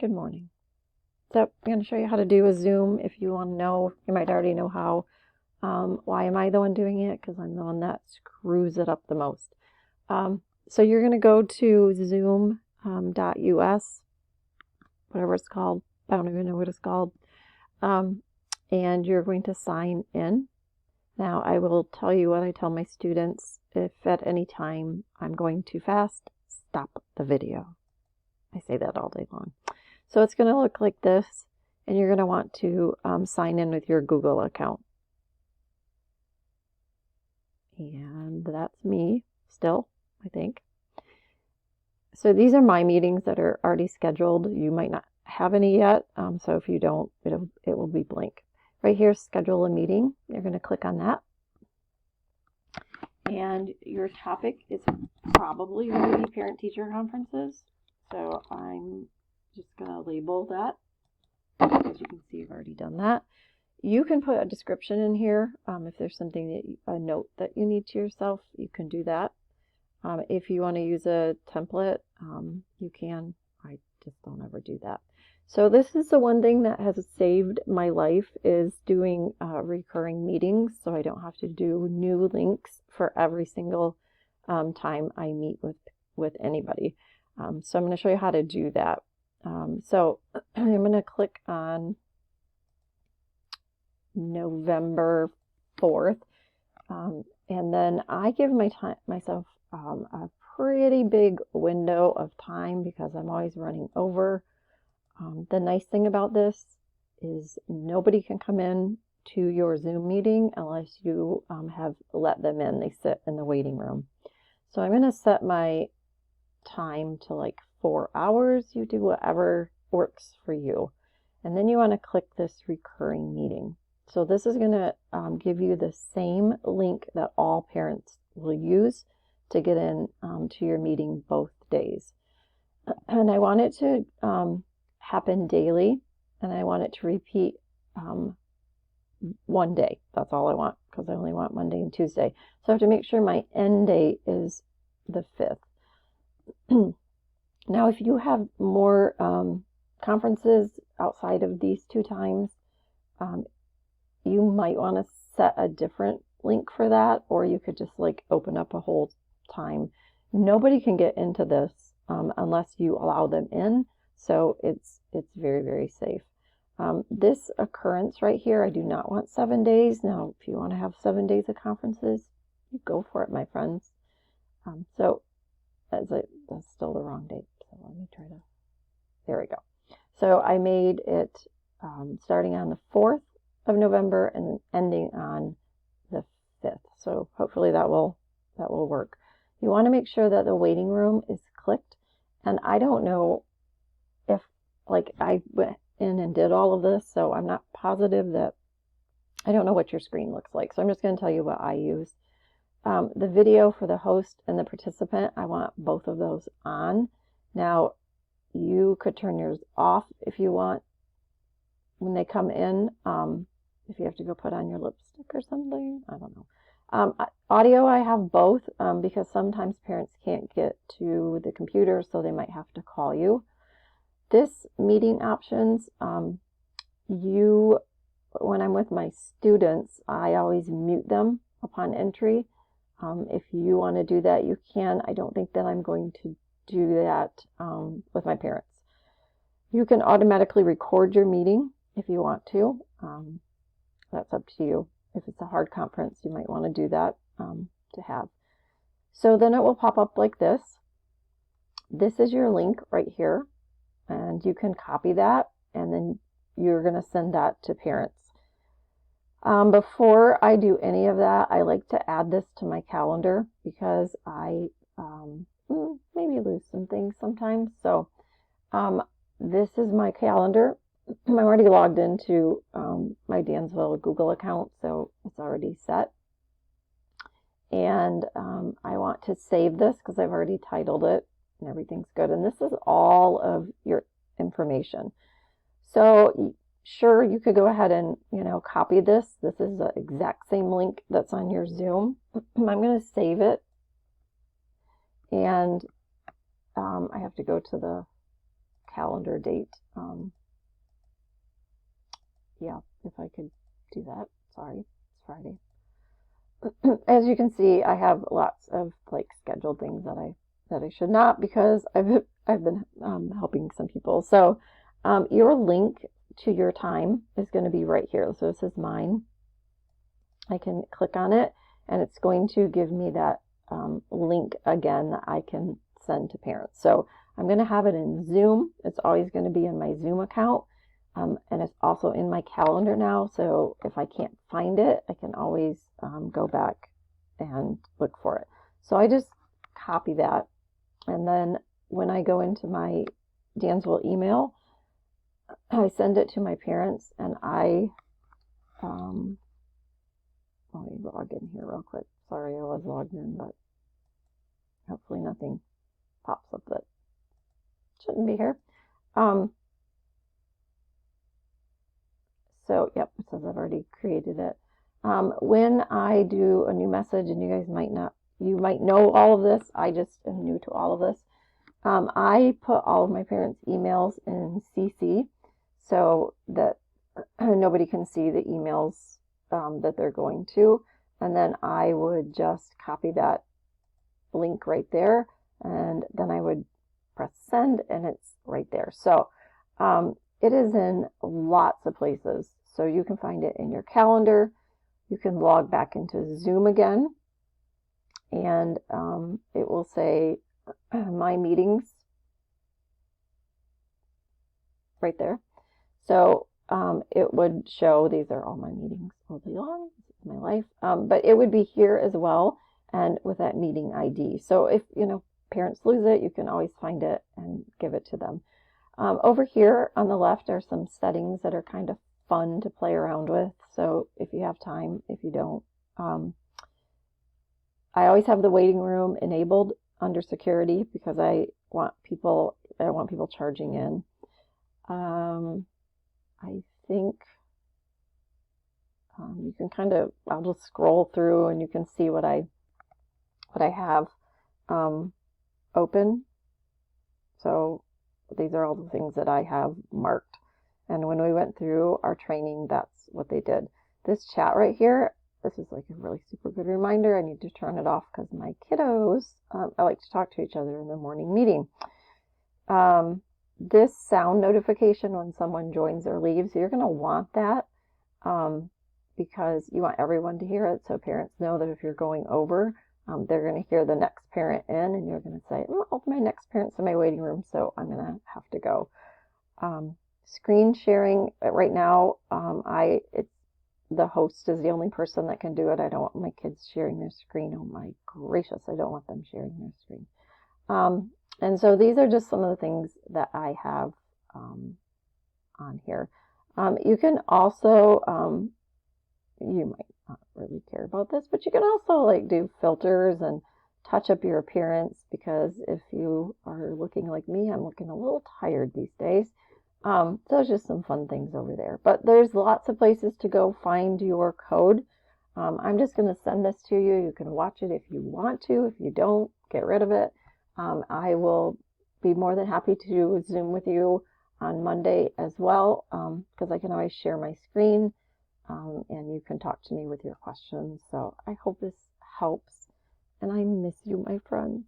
Good morning. So I'm going to show you how to do a Zoom. If you want to know, you might already know how. Why am I the one doing it? Because I'm the one that screws it up the most. So you're going to go to zoom.us, whatever it's called. I don't even know what it's called. And you're going to sign in. Now I will tell you what I tell my students. If at any time I'm going too fast, stop the video. I say that all day long. So it's going to look like this, and you're going to want to sign in with your Google account. And that's me still, I think. So these are my meetings that are already scheduled. You might not have any yet, so if you don't, it will be blank. Right here, schedule a meeting. You're going to click on that. And your topic is probably going to be parent-teacher conferences. So I'm just going to label that. As you can see, I've already done that. You can put a description in here. If there's something a note that you need to yourself, you can do that. If you want to use a template, you can. I just don't ever do that. So this is the one thing that has saved my life, is doing recurring meetings, so I don't have to do new links for every single time I meet with anybody. So I'm going to show you how to do that. So I'm going to click on November 4th, and then I give myself a pretty big window of time because I'm always running over. The nice thing about this is nobody can come in to your Zoom meeting unless you have let them in. They sit in the waiting room. So I'm going to set my time to like 4 hours. You do whatever works for you. And then you want to click this recurring meeting. So this is going to give you the same link that all parents will use to get in to your meeting both days. And I want it to happen daily, and I want it to repeat one day. That's all I want, because I only want Monday and Tuesday. So I have to make sure my end date is the 5th. Now, if you have more conferences outside of these 2 times, you might want to set a different link for that, or you could just like open up a whole time. Nobody can get into this unless you allow them in, so it's very, very safe. This occurrence right here, I do not want 7 days. Now, if you want to have 7 days of conferences, you go for it, my friends. So that's still the wrong date. So let me try to, there we go. So I made it starting on the 4th of November and ending on the 5th. So hopefully that will work. You want to make sure that the waiting room is clicked. And I don't know if, like, I went in and did all of this, so I'm not positive that, I don't know what your screen looks like. So I'm just going to tell you what I use. The video for the host and the participant, I want both of those on. Now, you could turn yours off if you want when they come in. If you have to go put on your lipstick or something, I don't know. Audio, I have both because sometimes parents can't get to the computer, so they might have to call you. This meeting options, when I'm with my students, I always mute them upon entry. If you want to do that, you can. I don't think that I'm going to do that with my parents. You can automatically record your meeting if you want to. That's up to you. If it's a hard conference, you might want to do that to have. So then it will pop up like this. This is your link right here, and you can copy that, and then you're going to send that to parents. Before I do any of that, I like to add this to my calendar because I maybe lose some things sometimes. So this is my calendar. I'm already logged into my Dansville Google account, so it's already set. And I want to save this because I've already titled it and everything's good. And this is all of your information. So sure, you could go ahead and, copy this. This is the exact same link that's on your Zoom. I'm going to save it. And I have to go to the calendar date. Yeah, if I could do that. Sorry, it's Friday. As you can see, I have lots of like scheduled things that I should not, because I've been helping some people. So your link to your time is going to be right here. So this is mine. I can click on it, and it's going to give me that link again that I can send to parents. So I'm going to have it in Zoom. It's always going to be in my Zoom account. And it's also in my calendar now, so if I can't find it, I can always go back and look for it. So I just copy that, and then when I go into my Dansville email, I send it to my parents, and let me log in here real quick. Sorry, I was logged in, but hopefully nothing pops up that shouldn't be here. So, yep, it says I've already created it. When I do a new message, and you guys you might know all of this, I just am new to all of this. I put all of my parents' emails in CC so that nobody can see the emails that they're going to. And then I would just copy that link right there, and then I would press send, and it's right there. So it is in lots of places. So you can find it in your calendar. You can log back into Zoom again, and it will say my meetings right there. So it would show these are all my meetings all day long. This is my life. But it would be here as well, and with that meeting ID. So if parents lose it, you can always find it and give it to them. Over here on the left are some settings that are kind of fun to play around with. So if you have time, if you don't, I always have the waiting room enabled under security because I want people charging in. I think you can I'll just scroll through and you can see what I have open. So these are all the things that I have marked. And when we went through our training, that's what they did. This chat right here, this is like a really super good reminder. I need to turn it off because my kiddos, I like to talk to each other in the morning meeting. This sound notification when someone joins or leaves, you're going to want that because you want everyone to hear it. So parents know that if you're going over, they're going to hear the next parent in, and you're going to say, oh, my next parent's in my waiting room, so I'm going to have to go. Screen sharing right now, the host is the only person that can do it. I don't want my kids sharing their screen. Oh my gracious, I don't want them sharing their screen. And so these are just some of the things that I have on here. You can also, you might not really care about this, but you can also do filters and touch up your appearance, because if you are looking like me, I'm looking a little tired these days. So it's just some fun things over there. But there's lots of places to go find your code. I'm just going to send this to you. You can watch it if you want to. If you don't, get rid of it. I will be more than happy to Zoom with you on Monday as well, because I can always share my screen, and you can talk to me with your questions. So I hope this helps, and I miss you, my friends.